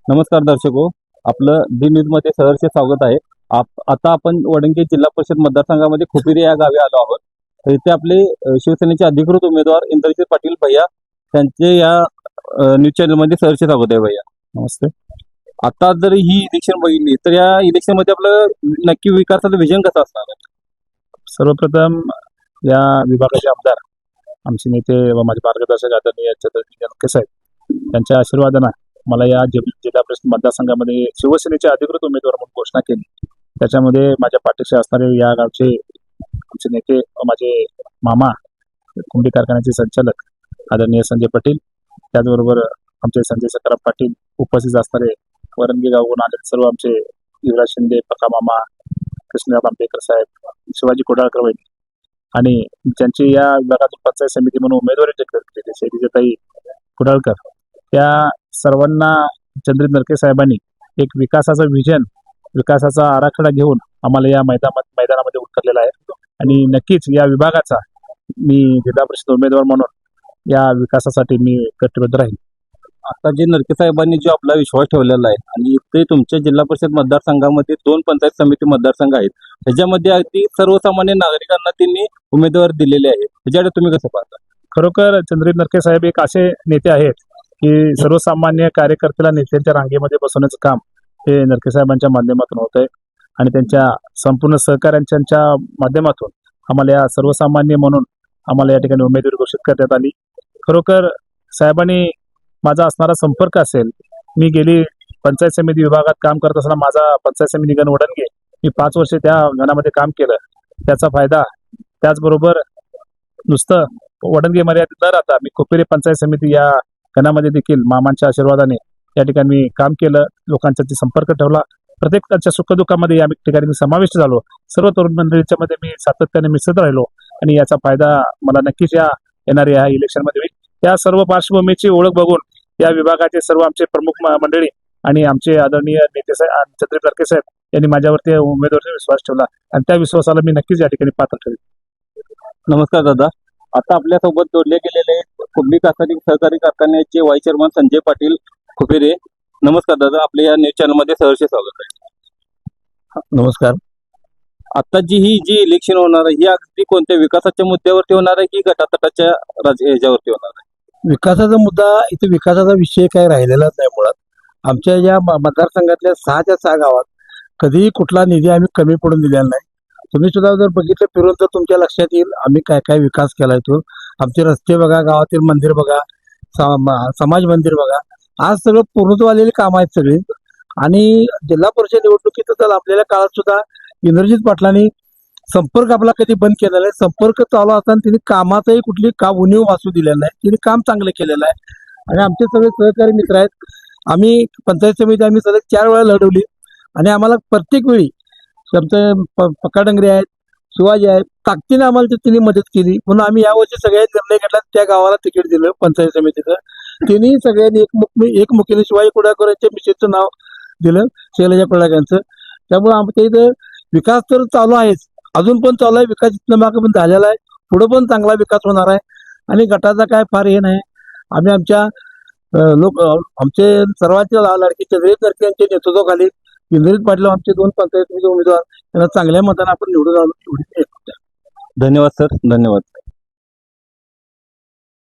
नमस्कार दर्शको, आपलं डी न्यूज मध्ये सहर्ष स्वागत आहे. आता आपण वडंगे जिल्हा परिषद मतदारसंघामध्ये खुपिरी या गावी आलो आहोत. तर इथे आपले शिवसेनेचे अधिकृत उमेदवार इंद्रजित पाटील भैया त्यांचे या न्यूज चॅनल मध्ये सहर्ष स्वागत आहे. भैया नमस्ते. आता जर ही इलेक्शन बघितली तर या इलेक्शन मध्ये आपलं नक्की विकासाचं विजन कसं असणार आहे? सर्वप्रथम या विभागाचे आमदार आमचे नेते व माझे मार्गदर्शक आदरणीय छत्रपती लंके साहेब यांच्या आशीर्वादानं मला या जिल्हा परिषद मतदारसंघामध्ये शिवसेनेचे अधिकृत उमेदवार म्हणून घोषणा केली. त्याच्यामध्ये माझ्या पाठीशी असणारे या गावचे आमचे नेते व माझे मामा कुंडी कारखान्याचे संचालक आदरणीय संजय पाटील, त्याचबरोबर आमचे संजय सकाराम पाटील, उपस्थित असणारे वरंगी गावहून आलेले सर्व आमचे युवराज शिंदे, पक्का मामा, कृष्णराव आंबेकर साहेब, शिवाजी कोडाळकर वहिनी आणि ज्यांची या विभागातून पंचायत समिती म्हणून उमेदवारी declare केली शैलीजाताई कुडाळकर, त्या सर्वांना चंद्रित नरके साहेबांनी एक विकासाचं विजन, विकासाचा आराखडा घेऊन आम्हाला या मैदानामध्ये उतरलेला आहे आणि नक्कीच या विभागाचा मी जिल्हा परिषद उमेदवार म्हणून या विकासासाठी मी कटिबद्ध राहील. आता जे नरके साहेबांनी जो आपला विश्वास ठेवलेला आहे आणि इथे तुमच्या जिल्हा परिषद मतदारसंघामध्ये 2 पंचायत समिती मतदारसंघ आहेत, त्याच्यामध्ये अगदी सर्वसामान्य नागरिकांना त्यांनी उमेदवार दिलेले आहेत. त्याच्याकडे तुम्ही कसं पाहता? खरोखर चंद्रित नरके साहेब एक असे नेते आहेत की सर्वसामान्य कार्यकर्त्याला नेत्यांच्या रांगेमध्ये बसवण्याचं काम हे नरके साहेबांच्या माध्यमातून होत आहे आणि त्यांच्या संपूर्ण सहकार्यांच्या माध्यमातून आम्हाला या सर्वसामान्य म्हणून आम्हाला या ठिकाणी उमेदवारी घोषित करण्यात आली. खरोखर साहेबांनी माझा असणारा संपर्क असेल, मी गेली पंचायत समिती विभागात काम करत असताना माझा पंचायत समिती गण वडणगे, मी 5 वर्षे त्या गणामध्ये काम केलं, त्याचा फायदा त्याचबरोबर नुसतं वडणगे मर्यादित न राहता मी खुपिरी पंचायत समिती या गणामध्ये देखील मामांच्या आशीर्वादाने या ठिकाणी मी काम केलं, लोकांचा संपर्क ठेवला, प्रत्येकाच्या सुखदुःखामध्ये या ठिकाणी मी समाविष्ट झालो, सर्व तरुण मंडळीच्या मध्ये मी सातत्याने मिसळत राहिलो आणि याचा फायदा मला नक्कीच या येणाऱ्या ह्या इलेक्शनमध्ये होईल. त्या सर्व पार्श्वभूमीची ओळख बघून या विभागाचे सर्व आमचे प्रमुख मंडळी आणि आमचे आदरणीय नेते साहेब छत्रपती लंके साहेब यांनी माझ्यावरती उमेदवारीचा विश्वास ठेवला आणि त्या विश्वासाला मी नक्कीच या ठिकाणी पात्र ठरेल. नमस्कार दादा. आता आपल्यासोबत जोडले गेलेले कुंडी कारखाने सहकारी कारखान्याचे व्हाईस चेअरमन संजय पाटील खुपेरे. नमस्कार दादा, आपल्या या न्यूज चॅनल मध्ये सहर्ष स्वागत आहे. नमस्कार. आता जी इलेक्शन होणार आहे ही अगदी कोणत्या विकासाच्या मुद्द्यावरती होणार आहे की गटातटाच्या ह्याच्यावरती होणार आहे? विकासाचा मुद्दा इथे, विकासाचा विषय काही राहिलेलाच नाही. मुळात आमच्या या मतदारसंघातल्या 6च्या 6 गावात कधीही कुठला निधी आम्ही कमी पडून दिलेला नाही. तुम्ही सुद्धा जर बघितलं फिरून तर तुमच्या लक्षात येईल आम्ही काय काय विकास केलाय तो. आमचे रस्ते बघा, गावातील मंदिर बघा, समाज मंदिर बघा, आज सगळं पूर्णत्व आलेली कामं आहेत सगळी. आणि जिल्हा परिषद निवडणुकीत तर आपल्याला काळात सुद्धा इंद्रजित पाटलांनी संपर्क आपला कधी बंद केलेला नाही. संपर्क चालू असताना त्यांनी कामाचाही कुठली उणीव वाचू दिलेला नाही. त्यांनी काम चांगलं केलेलं आहे आणि आमचे सगळे सहकारी मित्र आहेत. आम्ही पंचायत समिती आम्ही सलग 4 वेळा लढवली आणि आम्हाला प्रत्येक वेळी आमचे पक्का डंगरे आहेत, शिवाजी आहेत, ताकदीने आम्हाला त्यांनी मदत केली. म्हणून आम्ही यावर्षी सगळ्यांनी निर्णय घेतला, त्या गावाला तिकीट दिलं पंचायत समितीचं. त्यांनी सगळ्यांनी एकमुखीने शिवाजी कोडाळकर यांच्या मिसेसचं नाव दिलं, शैलजा कोडाळकर यांचं. त्यामुळे आमच्या इथं विकास तर चालू आहेच, अजून पण चालू आहे. विकास इथनं मागे पण झालेला आहे, पुढे पण चांगला विकास होणार आहे आणि गटाचा काय फार हे नाही. आम्ही आमच्या आमचे सर्वांचे लाडके चंद्रित नरके यांच्या नेतृत्वाखाली इंद्रजित पाटील आमचे 2 पंचायत समिती उमेदवार त्यांना चांगल्या मताने आपण निवडून आलो. धन्यवाद सर, धन्यवाद.